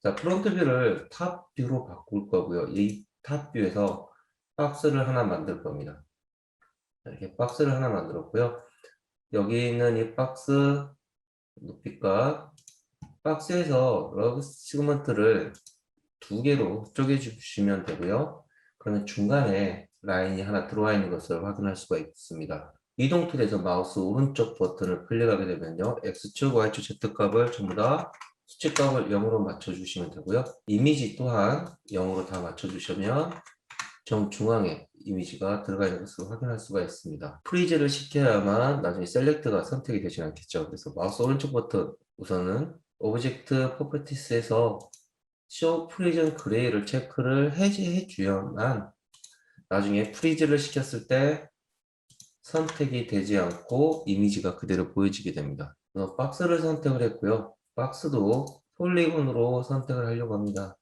자, 프론트 뷰를 탑 뷰로 바꿀 거고요. 이 탑 뷰에서 박스를 하나 만들 겁니다. 이렇게 박스를 하나 만들었고요. 여기 있는 이 박스 높이가 박스에서 러브 시그먼트를 두 개로 쪼개주시면 되고요. 그러면 중간에 라인이 하나 들어와 있는 것을 확인할 수가 있습니다. 이동 툴에서 마우스 오른쪽 버튼을 클릭하게 되면요. X축, Y축, Z값을 전부 다 수치값을 0으로 맞춰주시면 되고요. 이미지 또한 0으로 다 맞춰주시면 정중앙에 이미지가 들어가 있는 것을 확인할 수가 있습니다. 프리즈를 시켜야만 나중에 셀렉트가 선택이 되지 않겠죠. 그래서 마우스 오른쪽 버튼 우선은 오브젝트 프로퍼티스에서 쇼 프리즌 그레이를 체크를 해제해 주야만 나중에 프리즈를 시켰을 때 선택이 되지 않고 이미지가 그대로 보여지게 됩니다. 그래서 박스를 선택을 했고요. 박스도 폴리곤으로 선택을 하려고 합니다.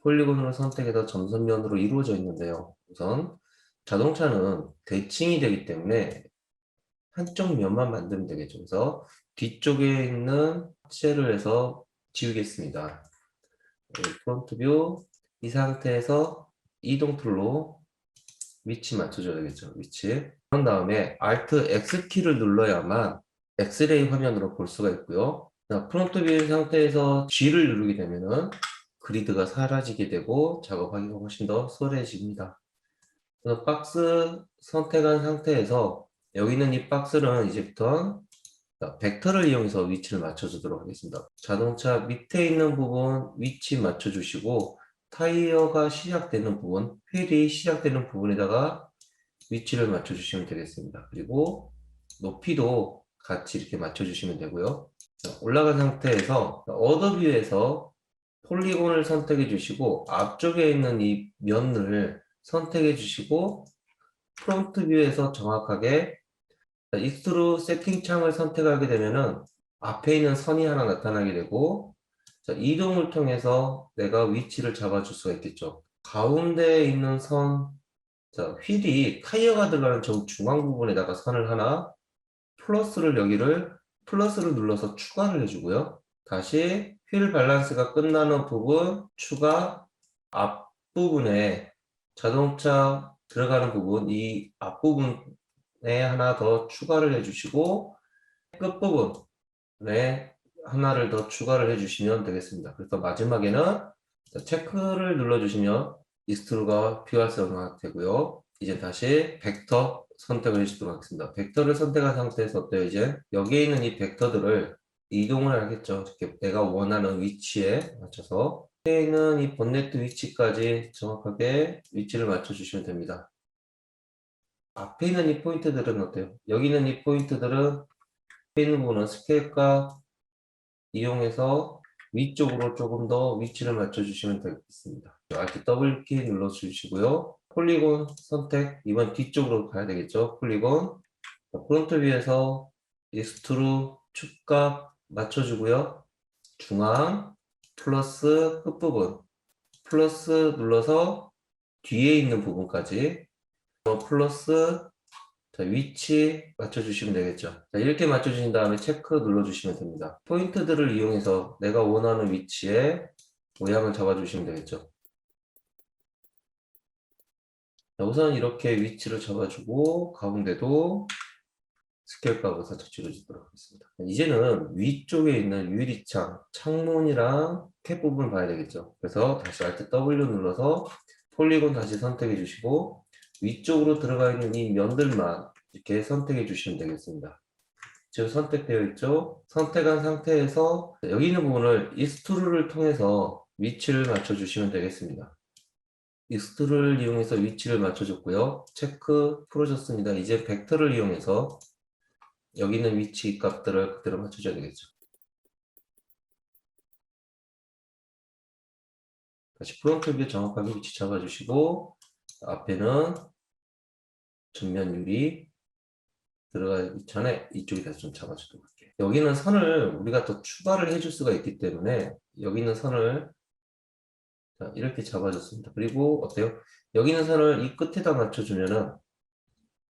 폴리곤으로 선택해서 점선면으로 이루어져 있는데요. 우선 자동차는 대칭이 되기 때문에 한쪽 면만 만들면 되겠죠. 그래서 뒤쪽에 있는 쉘을 해서 지우겠습니다. 프론트 뷰, 이 상태에서 이동 툴로 위치 맞춰줘야 되겠죠. 위치. 그런 다음에 Alt X키를 눌러야만 엑스레이 화면으로 볼 수가 있고요. 프론트 뷰 상태에서 G를 누르게 되면은 그리드가 사라지게 되고 작업하기가 훨씬 더 수월해집니다. 그래서 박스 선택한 상태에서 여기 있는 이 박스는 이제부터 벡터를 이용해서 위치를 맞춰주도록 하겠습니다. 자동차 밑에 있는 부분 위치 맞춰주시고 타이어가 시작되는 부분, 휠이 시작되는 부분에다가 위치를 맞춰주시면 되겠습니다. 그리고 높이도 같이 이렇게 맞춰주시면 되고요. 올라간 상태에서 어드뷰에서 폴리곤을 선택해 주시고 앞쪽에 있는 이 면을 선택해 주시고 프론트 뷰에서 정확하게 익스트루 세팅 창을 선택하게 되면은 앞에 있는 선이 하나 나타나게 되고 이동을 통해서 내가 위치를 잡아줄 수가 있겠죠. 가운데에 있는 선, 휠이 타이어가 들어가는 정중앙 부분에다가 선을 하나 여기를 플러스를 눌러서 추가를 해주고요. 다시 휠 밸런스가 끝나는 부분 추가, 앞부분에 자동차 들어가는 부분 이 앞부분에 하나 더 추가를 해주시고 끝부분에 하나를 더 추가를 해주시면 되겠습니다. 그래서 마지막에는 체크를 눌러주시면 익스트루가 비활성화 되고요. 이제 다시 벡터 선택을 해주도록 하겠습니다. 벡터를 선택한 상태에서 어때요? 이제 여기에 있는 이 벡터들을 이동을 하겠죠. 이렇게 내가 원하는 위치에 맞춰서 여기에 있는 이 본네트 위치까지 정확하게 위치를 맞춰주시면 됩니다. 앞에 있는 이 포인트들은 어때요? 여기 있는 이 포인트들은 앞에 있는 부분은 스케일값 이용해서 위쪽으로 조금 더 위치를 맞춰주시면 되겠습니다. Alt W키 눌러주시고요. 폴리곤 선택, 이번 뒤쪽으로 가야 되겠죠. 폴리곤, 프론트 뷰에서 익스트루 축값 맞춰주고요. 중앙, 플러스 끝부분, 플러스 눌러서 뒤에 있는 부분까지, 플러스 위치 맞춰주시면 되겠죠. 이렇게 맞춰주신 다음에 체크 눌러주시면 됩니다. 포인트들을 이용해서 내가 원하는 위치에 모양을 잡아주시면 되겠죠. 우선 이렇게 위치를 잡아주고 가운데도 스케일 값을 살짝 줄여주도록 하겠습니다. 이제는 위쪽에 있는 유리창, 창문이랑 캡 부분을 봐야 되겠죠. 그래서 다시 Alt W 눌러서 폴리곤 다시 선택해 주시고 위쪽으로 들어가 있는 이 면들만 이렇게 선택해 주시면 되겠습니다. 지금 선택되어 있죠? 선택한 상태에서 여기 있는 부분을 익스트루를 통해서 위치를 맞춰 주시면 되겠습니다. 익스트루를 이용해서 위치를 맞춰줬고요. 체크 풀어줬습니다. 이제 벡터를 이용해서 여기 있는 위치 값들을 그대로 맞춰줘야 되겠죠. 다시 프론트 뷰 정확하게 위치 잡아주시고 앞에는 전면 유리 들어가기 전에 이쪽에 다시 좀 잡아주도록 할게요. 여기는 선을 우리가 더 추가를 해줄 수가 있기 때문에 여기 있는 선을 이렇게 잡아줬습니다. 그리고 어때요? 여기 있는 선을 이 끝에다 맞춰주면은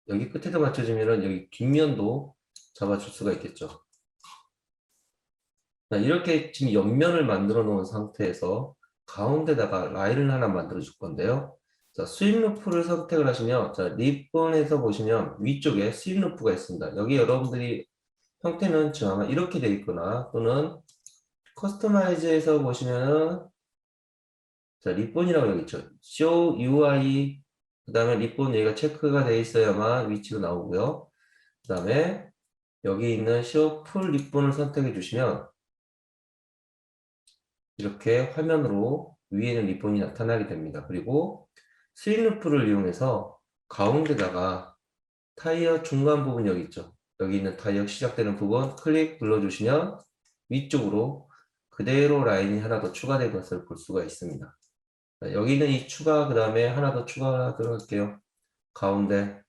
여기 끝에다 맞춰주면은 여기 뒷면도 잡아줄 수가 있겠죠. 자, 이렇게 지금 옆면을 만들어 놓은 상태에서 가운데다가 라인을 하나 만들어 줄 건데요. 자, 스윕 루프를 선택을 하시면, 자, 리본에서 보시면 위쪽에 스윕 루프가 있습니다. 여기 여러분들이 형태는 지금 아마 이렇게 되어 있거나 또는 커스터마이즈에서 보시면은, 자, 리본이라고 여기 있죠. Show UI, 그 다음에 리본 여기가 체크가 되어 있어야만 위치가 나오고요. 그 다음에 여기 있는 Show Full 리본을 선택해 주시면 이렇게 화면으로 위에는 리본이 나타나게 됩니다. 그리고 스윕 루프를 이용해서 가운데다가 타이어 중간 부분 여기 있죠. 여기 있는 타이어 시작되는 부분 클릭 눌러주시면 위쪽으로 그대로 라인이 하나 더 추가된 것을 볼 수가 있습니다. 자, 여기는 이 추가, 그 다음에 하나 더 추가하도록 할게요. 가운데.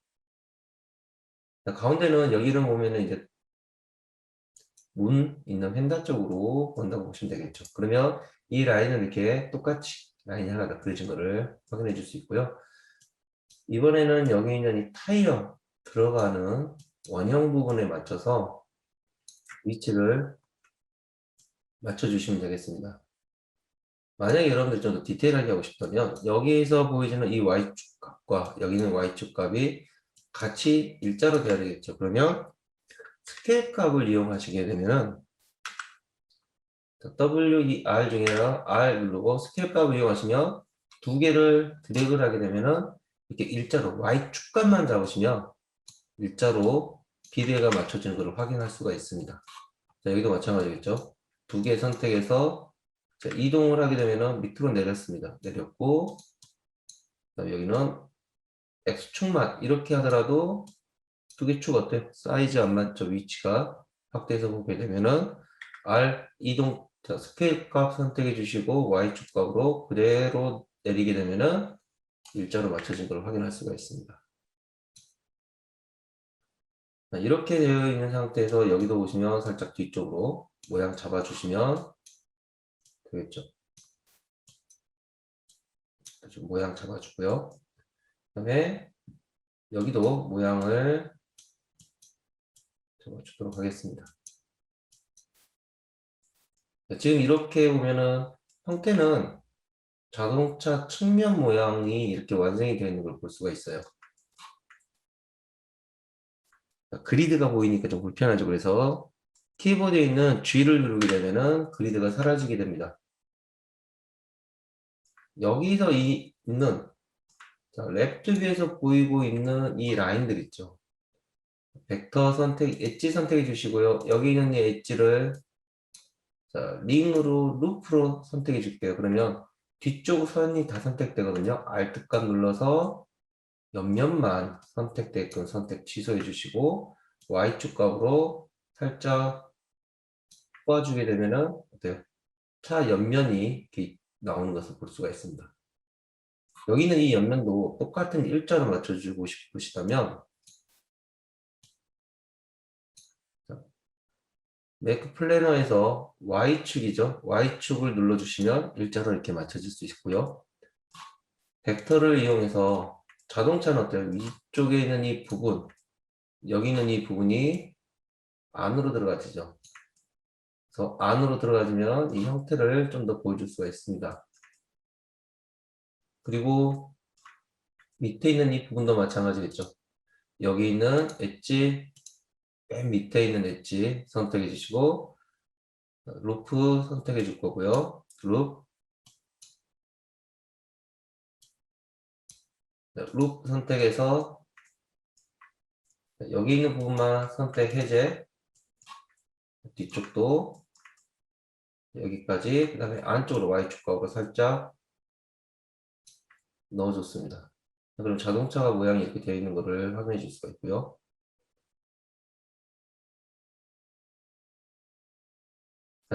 자, 가운데는 여기를 보면은 이제 문 있는 펜다 쪽으로 본다고 보시면 되겠죠. 그러면 이 라인은 이렇게 똑같이 라인이 하나 더 그려진 거를 확인해 줄 수 있고요. 이번에는 여기 있는 이 타이어 들어가는 원형 부분에 맞춰서 위치를 맞춰주시면 되겠습니다. 만약에 여러분들 좀 더 디테일하게 하고 싶다면 여기에서 보이시는 이 Y축 값과 여기는 Y축 값이 같이 일자로 돼야 되겠죠. 그러면 스케일 값을 이용하시게 되면 WER 중에서 R 누르고 스케일 값을 이용하시면 두 개를 드래그를 하게 되면은 이렇게 일자로 Y축 값만 잡으시면 일자로 비례가 맞춰지는 것을 확인할 수가 있습니다. 자, 여기도 마찬가지겠죠. 두 개 선택해서 자, 이동을 하게 되면은 밑으로 내렸습니다. 내렸고 그다음에 여기는 X축만 이렇게 하더라도 두 개 축 어때요? 사이즈 안 맞죠? 위치가 확대해서 보게 되면은 R 이동 자, 스케일 값 선택해 주시고 Y축 값으로 그대로 내리게 되면은 일자로 맞춰진 걸 확인할 수가 있습니다. 자, 이렇게 되어 있는 상태에서 여기도 보시면 살짝 뒤쪽으로 모양 잡아주시면 되겠죠. 좀 모양 잡아주고요. 그 다음에 여기도 모양을 잡아주도록 하겠습니다. 자, 지금 이렇게 보면은 형태는 자동차 측면 모양이 이렇게 완성이 되어 있는 걸 볼 수가 있어요. 자, 그리드가 보이니까 좀 불편하죠. 그래서 키보드에 있는 G를 누르게 되면은 그리드가 사라지게 됩니다. 여기서 있는 자, 레프트 뷰에서 보이고 있는 이 라인들 있죠. 벡터 선택, 엣지 선택해 주시고요. 여기 있는 이 엣지를 자, 링으로, 루프로 선택해 줄게요. 그러면 뒤쪽 선이 다 선택되거든요. Alt 값 눌러서 옆면만 선택되게끔 선택 취소해 주시고 Y축 값으로 살짝 뽑아주게 되면은 어때요? 차 옆면이 이렇게 나오는 것을 볼 수가 있습니다. 여기는 이 옆면도 똑같은 일자로 맞춰주고 싶으시다면 메이크 플래너에서 Y축이죠. Y축을 눌러주시면 일자로 이렇게 맞춰질 수 있고요. 벡터를 이용해서 자동차는 어때요? 위쪽에 있는 이 부분, 여기 있는 이 부분이 안으로 들어가지죠. 그래서 안으로 들어가지면 이 형태를 좀 더 보여줄 수가 있습니다. 그리고 밑에 있는 이 부분도 마찬가지겠죠. 여기 있는 엣지, 맨 밑에 있는 엣지 선택해 주시고 루프 선택해 줄 거고요. 루프 선택해서 여기 있는 부분만 선택 해제, 뒤쪽도 여기까지, 그 다음에 안쪽으로 Y축 값으로 살짝 넣어줬습니다. 그럼 자동차가 모양이 이렇게 되어 있는 것을 확인해 줄 수가 있고요.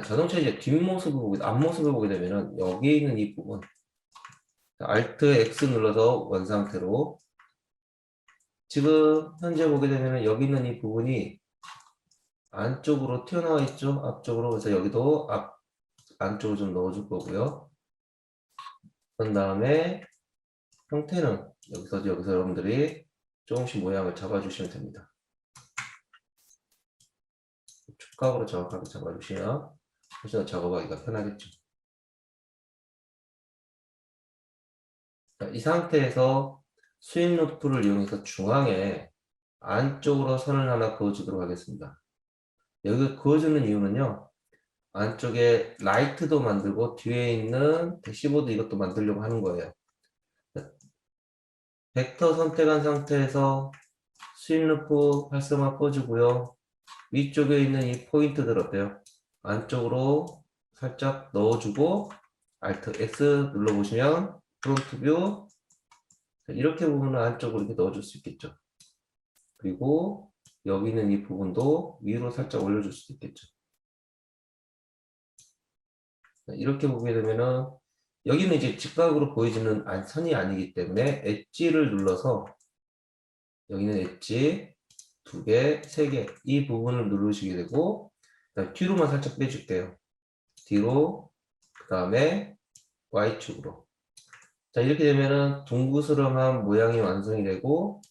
자동차 이제 뒷모습을 보게, 앞모습을 보게 되면은 여기 있는 이 부분, Alt X 눌러서 원상태로 지금 현재 보게 되면은 여기 있는 이 부분이 안쪽으로 튀어나와 있죠. 앞쪽으로. 그래서 여기도 안쪽으로 좀 넣어줄 거고요. 그런 다음에 형태는 여기서 여러분들이 조금씩 모양을 잡아주시면 됩니다. 축각으로 정확하게 잡아주시면 훨씬 더 작업하기가 편하겠죠. 자, 이 상태에서 스윙 루프를 이용해서 중앙에 안쪽으로 선을 하나 그어주도록 하겠습니다. 여기 그어주는 이유는요, 안쪽에 라이트도 만들고 뒤에 있는 대시보드 이것도 만들려고 하는 거예요. 벡터 선택한 상태에서 스윙 루프 활성화 꺼주고요. 위쪽에 있는 이 포인트들 어때요? 안쪽으로 살짝 넣어주고 Alt X 눌러보시면 프론트 뷰 이렇게 보면 안쪽으로 이렇게 넣어줄 수 있겠죠. 그리고 여기 있는 이 부분도 위로 살짝 올려줄 수도 있겠죠. 이렇게 보게 되면은 여기는 이제 직각으로 보여지는 선이 아니기 때문에 엣지를 눌러서 여기는 엣지 2개, 3개 이 부분을 누르시게 되고 뒤로만 살짝 빼줄게요. 뒤로 그 다음에 Y축으로 자 이렇게 되면은 둥그스름한 모양이 완성이 되고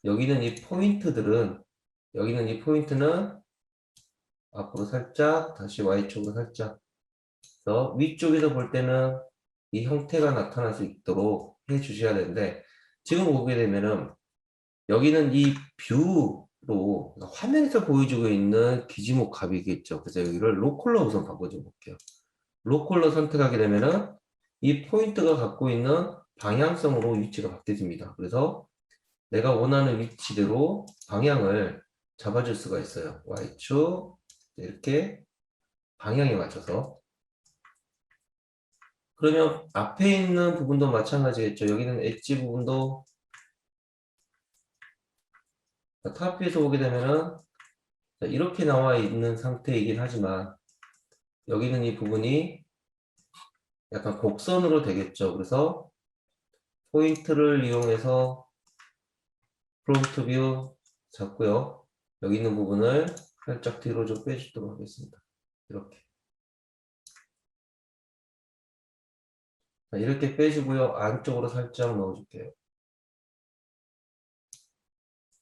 여기는 이 포인트들은 여기는 이 포인트는 앞으로 살짝 다시 Y축으로 살짝 그래서 위쪽에서 볼 때는 이 형태가 나타날 수 있도록 해 주셔야 되는데 지금 보게 되면은 여기는 이 뷰로 화면에서 보여주고 있는 기지목 값이겠죠. 그래서 여기를 로컬로 우선 바꿔줘 볼게요. 로컬로 선택하게 되면은 이 포인트가 갖고 있는 방향성으로 위치가 바뀌어집니다. 그래서 내가 원하는 위치대로 방향을 잡아줄 수가 있어요. Y축 이렇게 방향에 맞춰서 그러면 앞에 있는 부분도 마찬가지겠죠. 여기는 엣지 부분도 탑뷰에서 보게 되면은 이렇게 나와 있는 상태이긴 하지만 여기는 이 부분이 약간 곡선으로 되겠죠. 그래서 포인트를 이용해서 프론트 뷰 잡고요. 여기 있는 부분을 살짝 뒤로 좀 빼주도록 하겠습니다. 이렇게. 이렇게 빼주고요. 안쪽으로 살짝 넣어줄게요.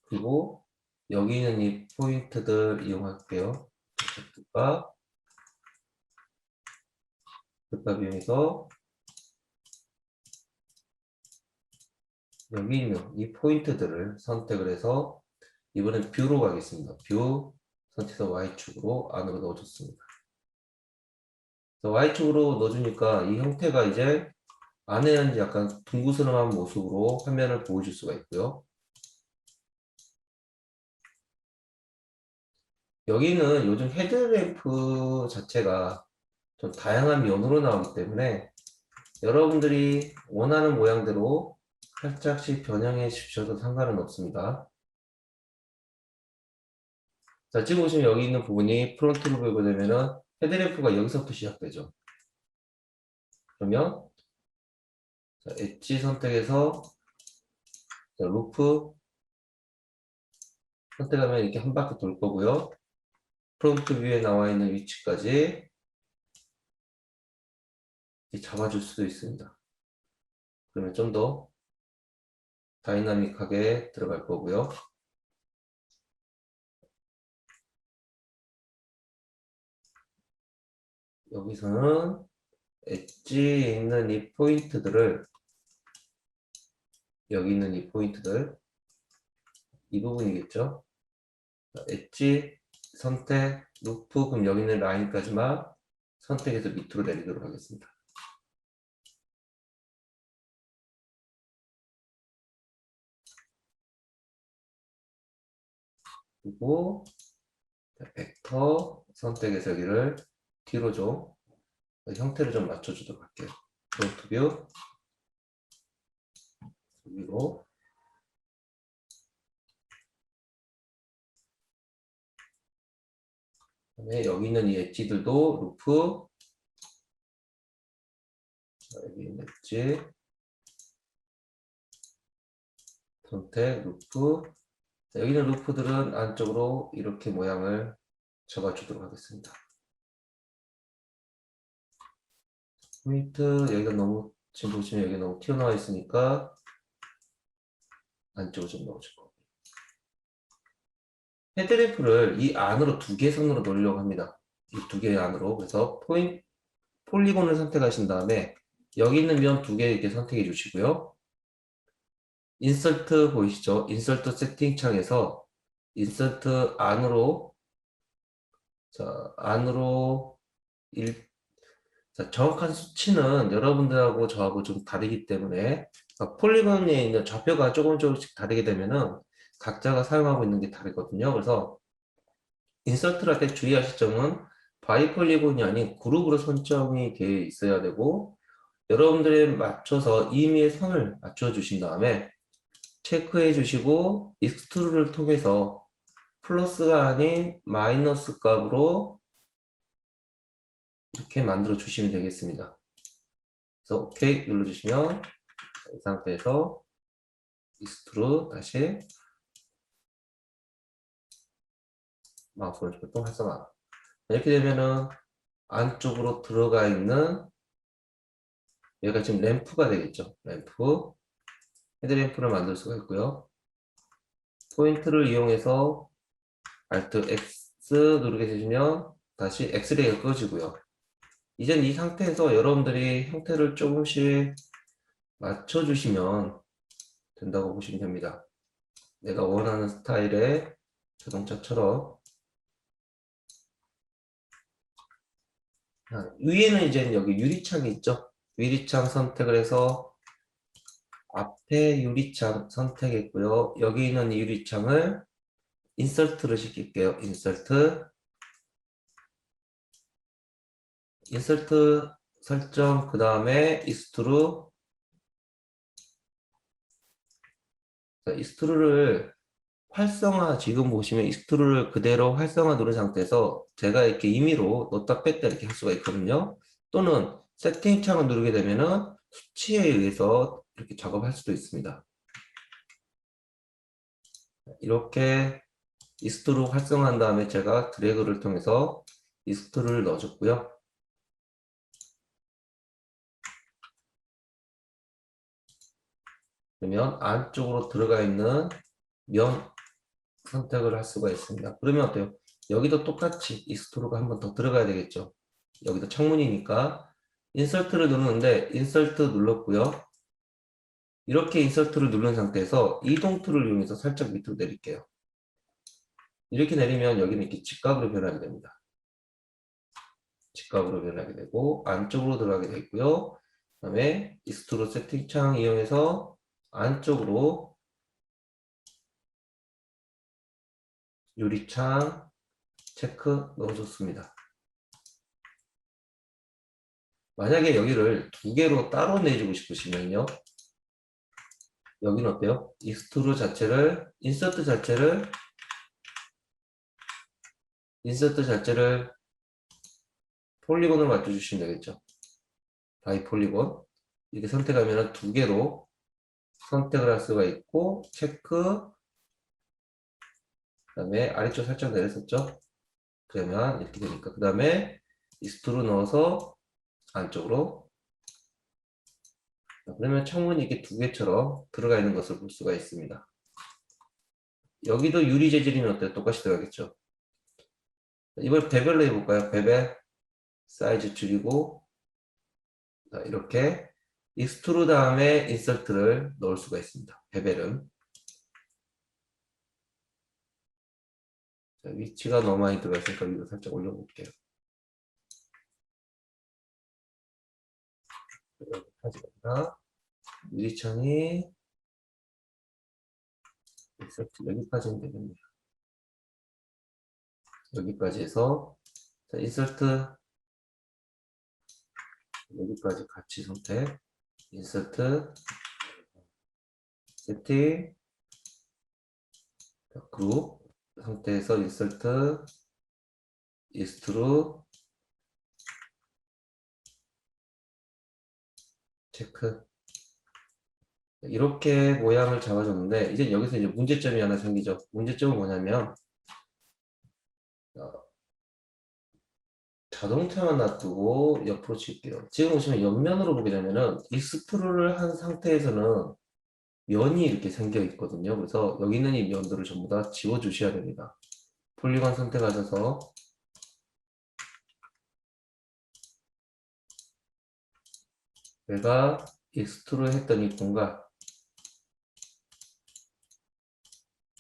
그리고 여기 있는 이 포인트들 이용할게요. 값 이용해서 여기 있는 이 포인트들을 선택을 해서 이번엔 뷰로 가겠습니다. 뷰 선택해서 Y축으로 안으로 넣어줬습니다. Y축으로 넣어주니까 이 형태가 이제 안에는 약간 둥그스름한 모습으로 화면을 보여줄 수가 있고요. 여기는 요즘 헤드램프 자체가 좀 다양한 면으로 나오기 때문에 여러분들이 원하는 모양대로 살짝씩 변형해 주셔도 상관은 없습니다. 자, 지금 보시면 여기 있는 부분이 프론트로 보게 되면은 헤드램프가 여기서부터 시작되죠. 그러면 자, 엣지 선택해서 자, 루프 선택하면 이렇게 한 바퀴 돌 거고요. 프론트 뷰에 나와 있는 위치까지 잡아줄 수도 있습니다. 그러면 좀 더 다이나믹하게 들어갈 거고요. 여기서는 엣지에 있는 이 포인트들을 여기 있는 이 포인트들 이 부분이겠죠. 엣지 선택 루프 그럼 여기 있는 라인까지만 선택해서 밑으로 내리도록 하겠습니다. 그리고 벡터 선택해서 여기를 뒤로 좀 형태를 좀 맞춰주도록 할게요. 프론트 뷰 위로 그다음에 여기 있는 이 엣지들도 루프 여기 있는 엣지 선택 루프 여기 있는 루프들은 안쪽으로 이렇게 모양을 잡아주도록 하겠습니다. 포인트 여기가 너무 지금 보시면 여기 너무 튀어나와 있으니까 안쪽으로 좀 넣어줄 거고 헤드램프를 이 안으로 2개 선으로 넣으려고 합니다. 이 두 개 안으로. 그래서 폴리곤을 선택하신 다음에 여기 있는 면 두 개 이렇게 선택해 주시고요. 인서트 보이시죠? 인서트 세팅 창에서 인서트 안으로, 자, 안으로 자, 정확한 수치는 여러분들하고 저하고 좀 다르기 때문에 폴리곤에 있는 좌표가 조금씩 다르게 되면은 각자가 사용하고 있는 게 다르거든요. 그래서 인서트를 할 때 주의하실 점은 바이 폴리곤이 아닌 그룹으로 선정이 되어 있어야 되고, 여러분들에 맞춰서 임의의 선을 맞춰 주신 다음에 체크해 주시고 익스트루를 통해서 플러스가 아닌 마이너스 값으로 이렇게 만들어 주시면 되겠습니다. 그래서 OK 눌러주시면 이 상태에서 익스트루 다시 마우스 오른쪽 버튼 활성화. 이렇게 되면은 안쪽으로 들어가 있는 얘가 지금 램프가 되겠죠. 램프, 헤드램프를 만들 수가 있고요. 포인트를 이용해서 Alt X 누르게 되시면 다시 엑스레이가 꺼지고요. 이젠 이 상태에서 여러분들이 형태를 조금씩 맞춰주시면 된다고 보시면 됩니다. 내가 원하는 스타일의 자동차처럼. 위에는 이제 여기 유리창이 있죠. 유리창 선택을 해서 앞에 유리창 선택했고요. 여기 있는 이 유리창을 인서트를 시킬게요. 인서트 설정, 그 다음에 익스트루. 익스트루를 활성화, 지금 보시면 익스트루를 그대로 활성화 누른 상태에서 제가 이렇게 임의로 넣었다 뺐다 이렇게 할 수가 있거든요. 또는 세팅 창을 누르게 되면은 수치에 의해서 이렇게 작업할 수도 있습니다. 이렇게 익스트루 활성화한 다음에 제가 드래그를 통해서 익스트루를 넣어줬고요. 그러면 안쪽으로 들어가 있는 면 선택을 할 수가 있습니다. 그러면 어때요? 여기도 똑같이 익스트루가 한 번 더 들어가야 되겠죠. 여기도 창문이니까 인서트를 누르는데 인서트 눌렀고요. 이렇게 인서트를 누른 상태에서 이동 툴을 이용해서 살짝 밑으로 내릴게요. 이렇게 내리면 여기는 이렇게 직각으로 변하게 됩니다. 직각으로 변하게 되고 안쪽으로 들어가게 되고요. 그 다음에 익스트루 세팅창 이용해서 안쪽으로 유리창 체크 넣어줬습니다. 만약에 여기를 두 개로 따로 내주고 싶으시면요. 여기는 어때요? 익스트루 자체를, 인서트 자체를 폴리곤으로 맞춰주시면 되겠죠. 바이 폴리곤. 이렇게 선택하면 두 개로 선택을 할 수가 있고, 체크, 그 다음에 아래쪽 살짝 내렸었죠? 그러면 이렇게 되니까. 그 다음에 익스트루 넣어서 안쪽으로. 그러면 창문이 이렇게 두 개처럼 들어가 있는 것을 볼 수가 있습니다. 여기도 유리 재질이면 어때요? 똑같이 들어가겠죠? 이걸 배별로 해볼까요? 배별, 사이즈 줄이고, 이렇게 익스트루 다음에 인서트를 넣을 수가 있습니다. 배별은. 자, 위치가 너무 많이 들어가 있으니까 위로 살짝 올려볼게요. 여기까지가 유리창이 인서트 여기까지는 되겠네요. 여기까지 해서 자, 인서트 여기까지 같이 선택, 인서트, 세팅, 그룹 상태에서 인서트, 익스트루, 체크. 이렇게 모양을 잡아줬는데 이제 여기서 이제 문제점이 하나 생기죠. 문제점은 뭐냐면 자동차만 놔두고 옆으로 칠게요. 지금 보시면 옆면으로 보게 되면은 익스트루를 한 상태에서는 면이 이렇게 생겨 있거든요. 그래서 여기 있는 이 면들을 전부 다 지워 주셔야 됩니다. 폴리곤 선택하셔서 내가 익스트루드 했던 이 공간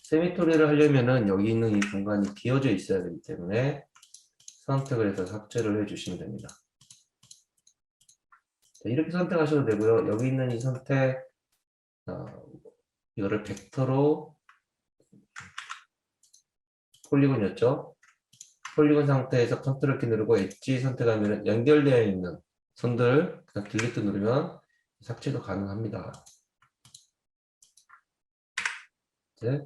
세미토리를 하려면은 여기 있는 이 공간이 비어져 있어야 되기 때문에 선택을 해서 삭제를 해주시면 됩니다. 자, 이렇게 선택하셔도 되고요. 여기 있는 이 선택 이거를 벡터로 폴리곤이었죠. 폴리곤 상태에서 컨트롤 키 누르고 엣지 선택하면 연결되어 있는 선들 그냥 딜리트 누르면 삭제도 가능합니다. 이제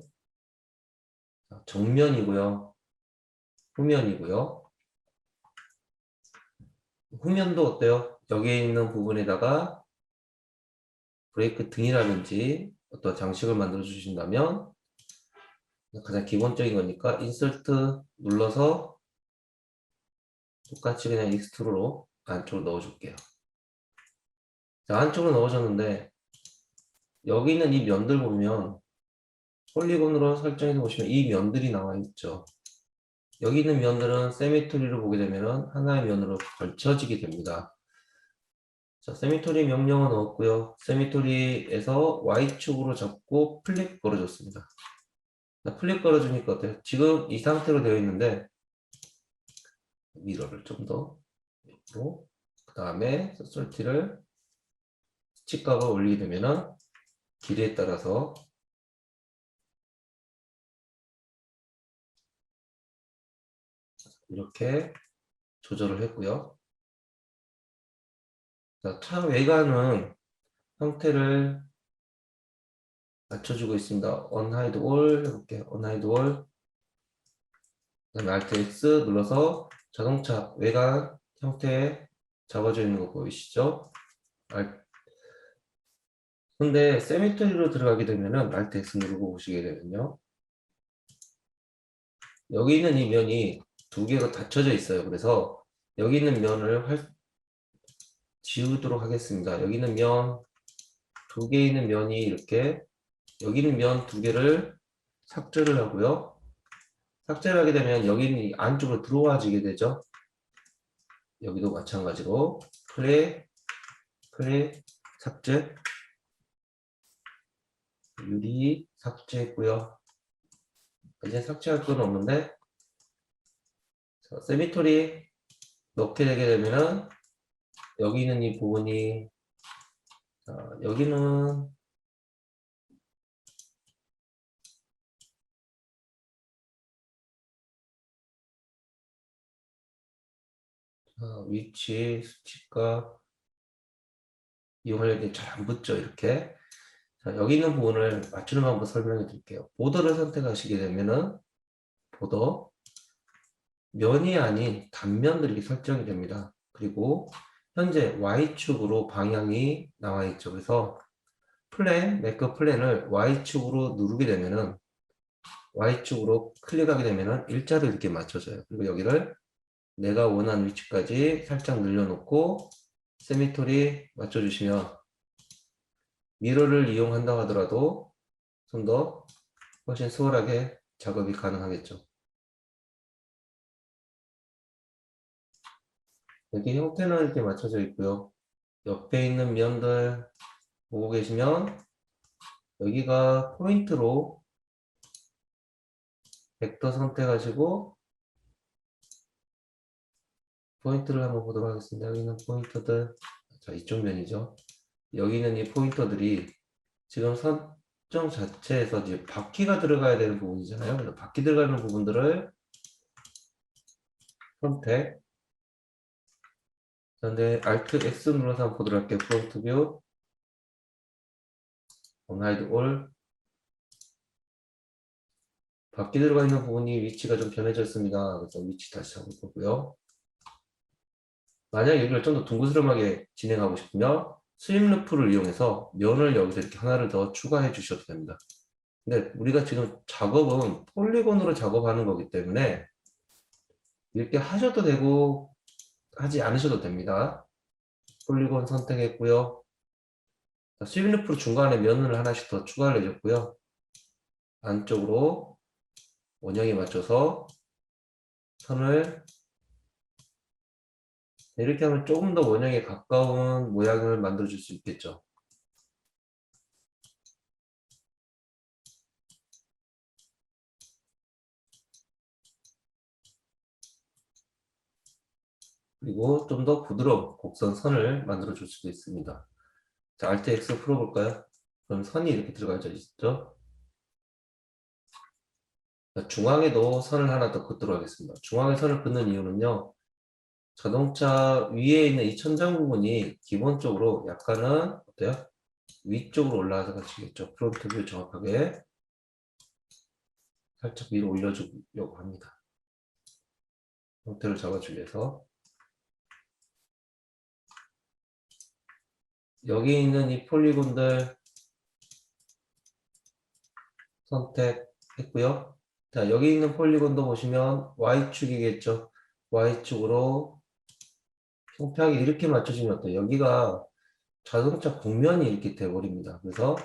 정면이고요. 후면이고요. 후면도 어때요? 여기 있는 부분에다가 브레이크 등이라든지 어떤 장식을 만들어 주신다면 가장 기본적인 거니까 인서트 눌러서 똑같이 그냥 익스트루로 안쪽으로 넣어줄게요. 자, 안쪽으로 넣어줬는데 여기 있는 이 면들 보면 폴리곤으로 설정해서 보시면 이 면들이 나와 있죠. 여기 있는 면들은 세미토리를 보게 되면 하나의 면으로 걸쳐지게 됩니다. 자, 세미토리 명령어 넣었고요. 세미토리에서 Y축으로 잡고 플립 걸어줬습니다. 자, 플립 걸어주니까 어때요? 지금 이 상태로 되어 있는데 미러를 좀 더 옆으로 그 다음에 서설티를 스틱값을 올리게 되면은 길이에 따라서 이렇게 조절을 했고요. 자, 차 외관은 형태를 맞춰주고 있습니다. Unhide All 해볼게요. Unhide All. 그다음에 Alt X 눌러서 자동차 외관 형태 잡아져 있는 거 보이시죠? 근데 세미토리로 들어가게 되면은 Alt X 누르고 보시게 되면요. 여기 있는 이 면이 두 개로 닫혀져 있어요. 그래서 여기 있는 면을 지우도록 하겠습니다. 여기 있는 면, 두 개 있는 면이 이렇게 여기 있는 면 두 개를 삭제를 하고요. 삭제를 하게 되면 여기는 안쪽으로 들어와지게 되죠. 여기도 마찬가지로 클릭, 클릭, 삭제, 유리 삭제했고요. 이제 삭제할 건 없는데 자, 세미토리 넣게 되게 되면은 여기 있는 이 부분이 여기는 위치, 수치값 이용하려니 잘 안 붙죠 이렇게. 자, 여기 있는 부분을 맞추는 방법 설명해 드릴게요. 보더를 선택하시게 되면은 보더 면이 아닌 단면들이 이렇게 설정이 됩니다. 그리고 현재 Y축으로 방향이 나와 있죠. 그래서 매크 플랜을 Y축으로 누르게 되면은 Y축으로 클릭하게 되면은 일자로 이렇게 맞춰져요. 그리고 여기를 내가 원하는 위치까지 살짝 늘려놓고 세미토리 맞춰주시면 미러를 이용한다고 하더라도 좀 더 훨씬 수월하게 작업이 가능하겠죠. 여기 형태는 이렇게 맞춰져 있고요. 옆에 있는 면들 보고 계시면 여기가 포인트로 벡터 선택하시고 포인트를 한번 보도록 하겠습니다. 여기 있는 포인터들, 자 이쪽 면이죠. 여기 있는 이 포인터들이 지금 설정 자체에서 이제 바퀴가 들어가야 되는 부분이잖아요. 그래서 바퀴 들어가는 부분들을 선택. 그런데 Alt X 눌러서 한번 보도록 할게요. 프론트 뷰, Hide All. 바퀴 들어가 있는 부분이 위치가 좀 변해졌습니다. 그래서 위치 다시 잡을 거고요. 만약 여기를 좀 더 둥그스름하게 진행하고 싶으면 스윕 루프를 이용해서 면을 여기서 이렇게 하나를 더 추가해 주셔도 됩니다. 근데 우리가 지금 작업은 폴리곤으로 작업하는 거기 때문에 이렇게 하셔도 되고 하지 않으셔도 됩니다. 폴리곤 선택했고요. 스윕 루프로 중간에 면을 하나씩 더 추가를 해줬고요. 안쪽으로 원형에 맞춰서 선을 이렇게 하면 조금 더 원형에 가까운 모양을 만들어 줄 수 있겠죠. 그리고 좀 더 부드러운 곡선선을 만들어 줄 수도 있습니다. 자, Alt X 풀어볼까요? 그럼 선이 이렇게 들어가져 있죠. 중앙에도 선을 하나 더 긋도록 하겠습니다. 중앙에 선을 긋는 이유는요. 자동차 위에 있는 이 천장 부분이 기본적으로 약간은 어때요? 위쪽으로 올라가서 가시겠죠. 프론트 뷰 정확하게 살짝 위로 올려주려고 합니다. 형태를 잡아주기 위해서. 여기 있는 이 폴리곤들 선택했고요. 자, 여기 있는 폴리곤도 보시면 Y축이겠죠. Y축으로 형평이 이렇게 맞춰지면 어때요? 여기가 자동차 국면이 이렇게 돼버립니다. 그래서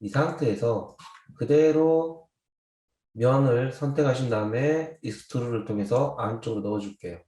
이 상태에서 그대로 면을 선택하신 다음에 익스트루드를 통해서 안쪽으로 넣어줄게요.